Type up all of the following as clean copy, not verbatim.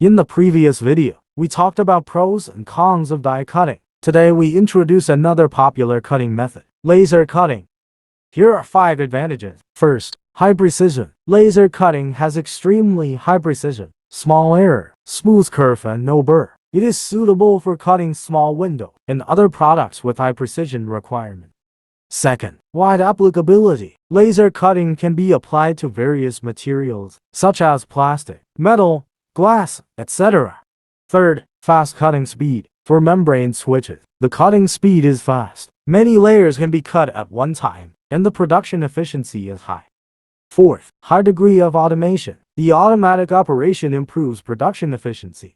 In the previous video, we talked about pros and cons of die cutting. Today we introduce another popular cutting method, laser cutting. Here are 5 advantages. First, high precision. Laser cutting has extremely high precision, small error, smooth curve and no burr. It is suitable for cutting small window and other products with high precision requirements. Second, wide applicability. Laser cutting can be applied to various materials, such as plastic, metal, glass, etc. Third, fast cutting speed. For membrane switches, the cutting speed is fast. Many layers can be cut at one time, and the production efficiency is high. Fourth, high degree of automation. The automatic operation improves production efficiency.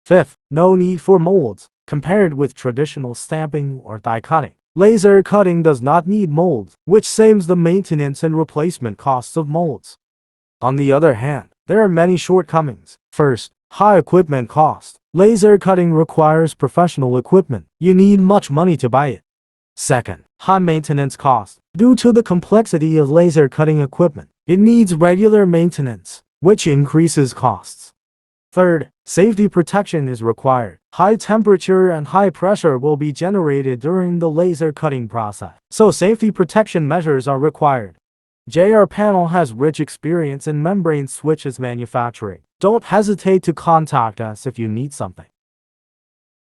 Fifth, no need for molds. Compared with traditional stamping or die cutting, laser cutting does not need molds, which saves the maintenance and replacement costs of molds. On the other hand, there are many shortcomings. First, high equipment cost. Laser cutting requires professional equipment. You need much money to buy it. Second, high maintenance cost. Due to the complexity of laser cutting equipment, it needs regular maintenance, which increases costs. Third, safety protection is required. High temperature and high pressure will be generated during the laser cutting process, so safety protection measures are required. JRPanel has rich experience in membrane switches manufacturing. Don't hesitate to contact us if you need something.